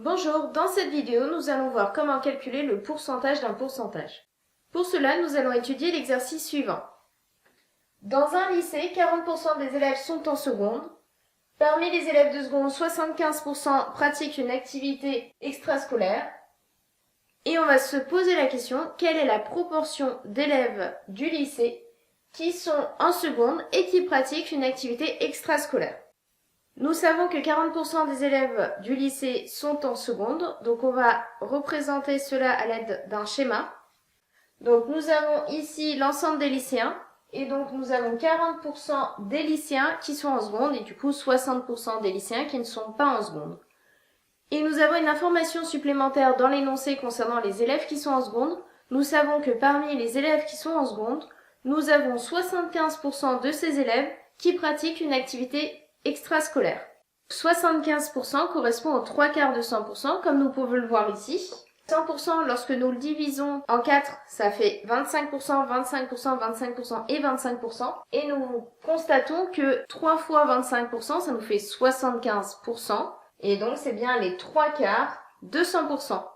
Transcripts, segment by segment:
Bonjour, dans cette vidéo, nous allons voir comment calculer le pourcentage d'un pourcentage. Pour cela, nous allons étudier l'exercice suivant. Dans un lycée, 40% des élèves sont en seconde. Parmi les élèves de seconde, 75% pratiquent une activité extrascolaire. Et on va se poser la question, quelle est la proportion d'élèves du lycée qui sont en seconde et qui pratiquent une activité extrascolaire? Nous savons que 40% des élèves du lycée sont en seconde, donc on va représenter cela à l'aide d'un schéma. Donc nous avons ici l'ensemble des lycéens, et donc nous avons 40% des lycéens qui sont en seconde, et du coup 60% des lycéens qui ne sont pas en seconde. Et nous avons une information supplémentaire dans l'énoncé concernant les élèves qui sont en seconde. Nous savons que parmi les élèves qui sont en seconde, nous avons 75% de ces élèves qui pratiquent une activité extrascolaire. 75% correspond aux 3/4 de 100%, comme nous pouvons le voir ici. 100%, lorsque nous le divisons en 4, ça fait 25%, 25%, 25% et 25%. Et nous constatons que 3 fois 25%, ça nous fait 75%. Et donc, c'est bien les 3/4 de 100%.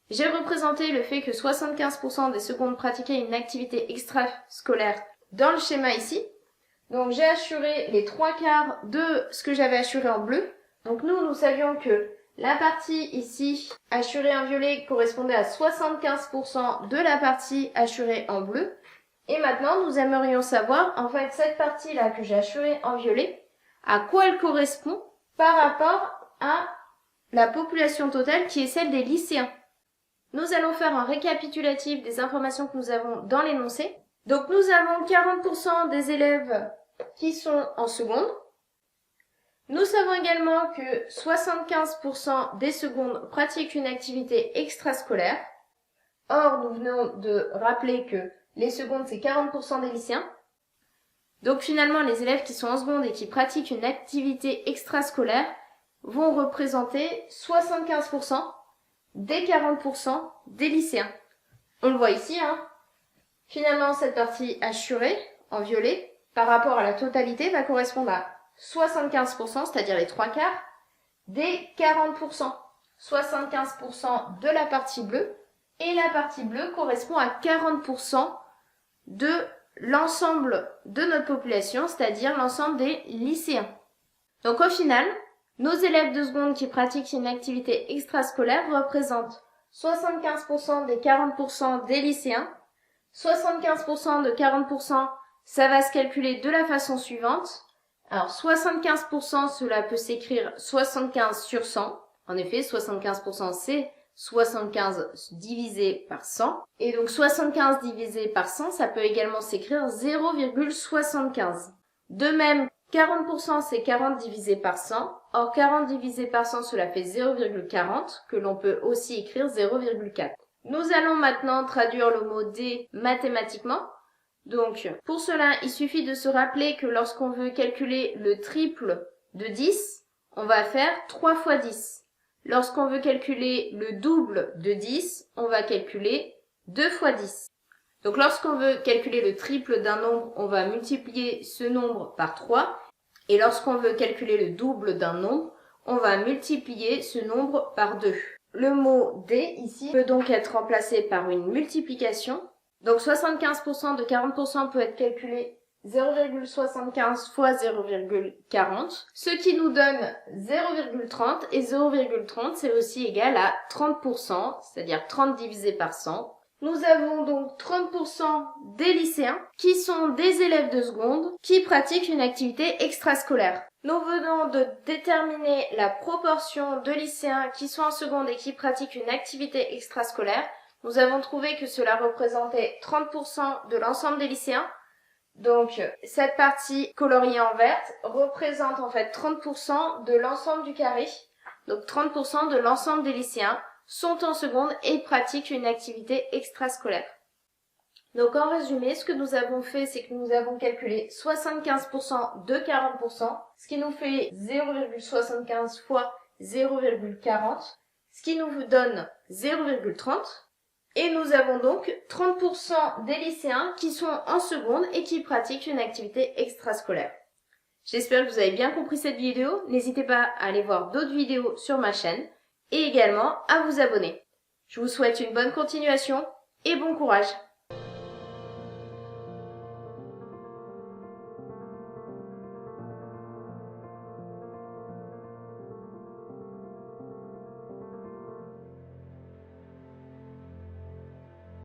J'ai représenté le fait que 75% des secondes pratiquaient une activité extrascolaire dans le schéma ici. Donc j'ai assuré les 3/4 de ce que j'avais assuré en bleu. Donc nous savions que la partie ici assurée en violet correspondait à 75% de la partie assurée en bleu. Et maintenant nous aimerions savoir, en fait, cette partie-là que j'ai assurée en violet, à quoi elle correspond par rapport à la population totale qui est celle des lycéens. Nous allons faire un récapitulatif des informations que nous avons dans l'énoncé. Donc nous avons 40% des élèves qui sont en seconde. Nous savons également que 75% des secondes pratiquent une activité extrascolaire. Or, nous venons de rappeler que les secondes, c'est 40% des lycéens. Donc finalement, les élèves qui sont en seconde et qui pratiquent une activité extrascolaire vont représenter 75% des 40% des lycéens. On le voit ici, hein. Finalement, cette partie assurée, en violet, par rapport à la totalité, va correspondre à 75%, c'est-à-dire les 3/4, des 40%. 75% de la partie bleue, et la partie bleue correspond à 40% de l'ensemble de notre population, c'est-à-dire l'ensemble des lycéens. Donc au final, nos élèves de seconde qui pratiquent une activité extrascolaire représentent 75% des 40% des lycéens. 75% de 40%, ça va se calculer de la façon suivante. Alors 75%, cela peut s'écrire 75 sur 100. En effet, 75% c'est 75 divisé par 100. Et donc 75 divisé par 100, ça peut également s'écrire 0,75. De même, 40% c'est 40 divisé par 100. Or 40 divisé par 100, cela fait 0,40, que l'on peut aussi écrire 0,4. Nous allons maintenant traduire le mot D mathématiquement. Donc, pour cela, il suffit de se rappeler que lorsqu'on veut calculer le triple de 10, on va faire 3 fois 10. Lorsqu'on veut calculer le double de 10, on va calculer 2 fois 10. Donc, lorsqu'on veut calculer le triple d'un nombre, on va multiplier ce nombre par 3. Et lorsqu'on veut calculer le double d'un nombre, on va multiplier ce nombre par 2. Le mot D, ici, peut donc être remplacé par une multiplication. Donc 75% de 40% peut être calculé 0,75 fois 0,40, ce qui nous donne 0,30, et 0,30 c'est aussi égal à 30%, c'est-à-dire 30 divisé par 100. Nous avons donc 30% des lycéens qui sont des élèves de seconde qui pratiquent une activité extrascolaire. Nous venons de déterminer la proportion de lycéens qui sont en seconde et qui pratiquent une activité extrascolaire. Nous avons trouvé que cela représentait 30% de l'ensemble des lycéens. Donc cette partie coloriée en verte représente en fait 30% de l'ensemble du carré. Donc 30% de l'ensemble des lycéens sont en seconde et pratiquent une activité extrascolaire. Donc en résumé, ce que nous avons fait, c'est que nous avons calculé 75% de 40%, ce qui nous fait 0,75 fois 0,40, ce qui nous donne 0,30. Et nous avons donc 30% des lycéens qui sont en seconde et qui pratiquent une activité extrascolaire. J'espère que vous avez bien compris cette vidéo. N'hésitez pas à aller voir d'autres vidéos sur ma chaîne. et également à vous abonner. Je vous souhaite une bonne continuation et bon courage.